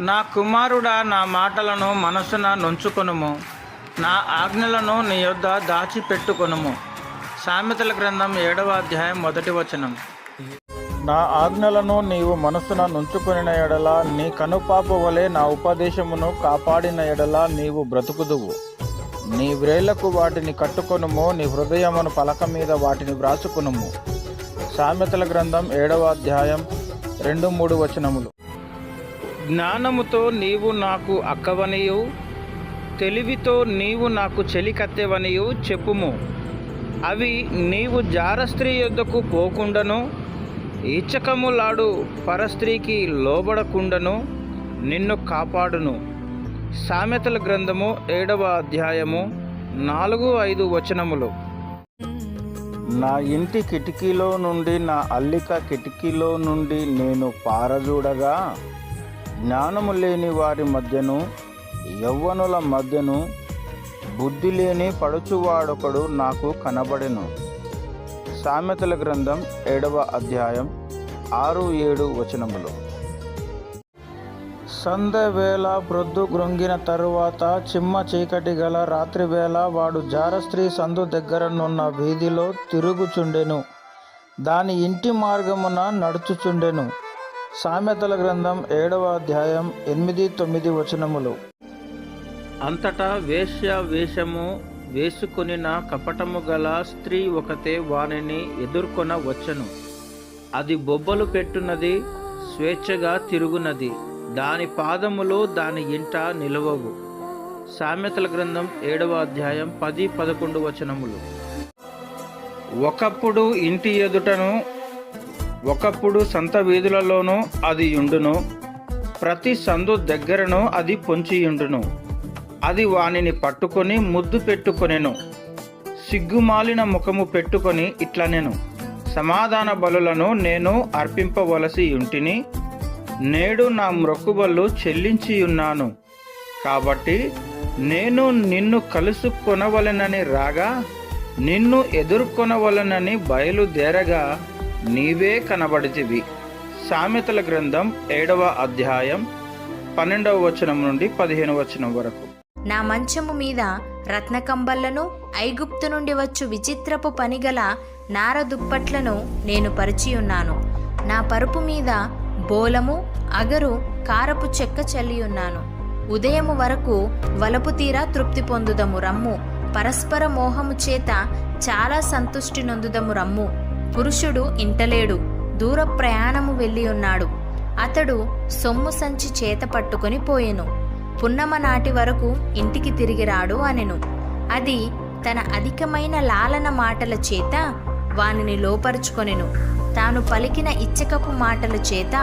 నా కుమారుడా, నా మాటలను మనసున నుంచుకొనుము, నా ఆజ్ఞలను నీ యొద్ద దాచిపెట్టుకొనుము. సామెతల గ్రంథం 7వ అధ్యాయం 1వ వచనం. నా ఆజ్ఞలను నీవు మనసున నుంచుకొనిన ఎడల, నీ కనుపాప వలె నా ఉపదేశమును కాపాడిన ఎడల నీవు బ్రతుకుదువు. నీ వ్రేళ్లకు వాటిని కట్టుకొనుము, నీ హృదయమును పలక మీద వాటిని వ్రాసుకొనుము. సామెతల గ్రంథం 7వ అధ్యాయం 2-3 వచనములు. జ్ఞానముతో నీవు నాకు అక్కవనియు, తెలివితో నీవు నాకు చెలికత్తెవనియు చెప్పుము. అవి నీవు జారస్త్రీ యొద్దకు పోకుండాను, ఇచ్చకములాడు పరస్త్రీకి లోబడకుండాను నిన్ను కాపాడును. సామెతల గ్రంథము 7వ అధ్యాయము 4-5 వచనములు. నా ఇంటి కిటికీలో నుండి, నా అల్లిక కిటికీలో నుండి నేను పారజూడగా, జ్ఞానము లేని వారి మధ్యను యవ్వనుల మధ్యను బుద్ధి లేని పడుచువాడొకడు నాకు కనబడెను. సామెతల గ్రంథం 7వ అధ్యాయం 6-7 వచనములు. సంధ్యవేళ ప్రొద్దు గ్రొంగిన తరువాత, చిమ్మ చీకటి గల రాత్రివేళ వాడు జారస్త్రీ సందు దగ్గరనున్న వీధిలో తిరుగుచుండెను, దాని ఇంటి మార్గమున నడుచుచుండెను. సామెతల గ్రంథం 7వ అధ్యాయం 8-9 వచనములు. అంతటా వేశ్య వేషము వేసుకొనిన కపటము గల స్త్రీ ఒకతే వానిని ఎదుర్కొన వచ్చెను. అది బొబ్బలు పెట్టున్నది, స్వేచ్ఛగా తిరుగునది, దాని పాదములు దాని ఇంట నిలవవు. సామెతల గ్రంథం 7వ అధ్యాయం 10-11 వచనములు. ఒకప్పుడు ఇంటి ఎదుటను, ఒకప్పుడు సంత వీధులలోనూ అది యుండును, ప్రతి సందు దగ్గరను అది పొంచియుండును. అది వానిని పట్టుకొని ముద్దు పెట్టుకొనెను, సిగ్గుమాలిన ముఖము పెట్టుకొని ఇట్లనెను, సమాధాన బలులను నేను అర్పింపవలసి యుంటిని, నేడు నా మ్రొక్కుబళ్ళు చెల్లించియున్నాను. కాబట్టి నేను నిన్ను కలుసుకొనవలెనని రాగా, నిన్ను ఎదుర్కొనవలెనని బయలుదేరగా నీవే కనబడితివి. సామెతల గ్రంథం 7వ అధ్యాయం 12వ వచనం నుండి 15వ వచనం వరకు. నా మంచము మీద రత్నకంబళ్లను, ఐగుప్తు నుండి వచ్చు విచిత్రపు పనిగల నార దుప్పట్లను నేను పరిచియున్నాను. నా పరుపు మీద బోలము, అగరు, కారపు చెక్క చల్లియున్నాను. ఉదయము వరకు వలపు తీరా తృప్తి పొందుదము రమ్ము. పరస్పర మోహము చేత చాలా సంతుష్టి నొందుదము రమ్ము. పురుషుడు ఇంటలేడు, దూర ప్రయాణము వెళ్ళి ఉన్నాడు. అతడు సొమ్ము సంచి చేత పట్టుకొని పోయెను. పున్నమ నాటి వరకు ఇంటికి తిరిగి రాడు అనెను. అది తన అధికమైన లాలన మాటల చేత వానిని లోపరుచుకొనెను. తాను పలికిన ఇచ్చకపు మాటల చేత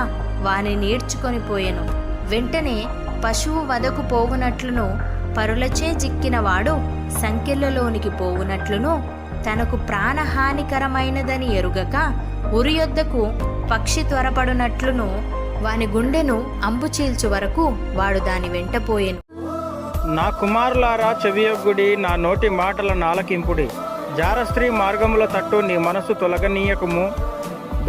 వాని నీడ్చుకొని పోయెను. వెంటనే పశువు వదకు పోవునట్లును, పరులచే జిక్కినవాడు సంకెళ్లలోనికి పోవునట్లును, తనకు ప్రాణహానికరమైనదని ఎరుగక ఉరియొద్దకు పక్షి త్వరపడునట్లును, వాని గుండెను అంబు చీల్చు వరకు వాడు దాని వెంట పోయెను. నా కుమారులారా చెవియొగ్గుడి, నా నోటి మాటలను ఆలకింపుడి. జారస్త్రీ మార్గముల తట్టు నీ మనసు తొలగనీయకుము.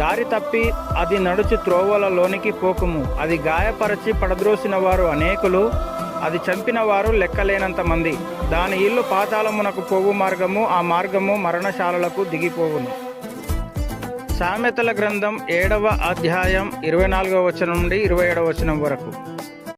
దారి తప్పి అది నడుచు త్రోవలలోనికి పోకుము. అది గాయపరచి పడద్రోసిన వారు అనేకులు, అది చంపిన వారు లెక్కలేనంత మంది. దాని ఇల్లు పాతాళమునకు పోవు మార్గము, ఆ మార్గము మరణశాలలకు దిగిపోవును. సామెతల గ్రంథం 7వ అధ్యాయం 24వ వచనం నుండి 27వ వచనం వరకు.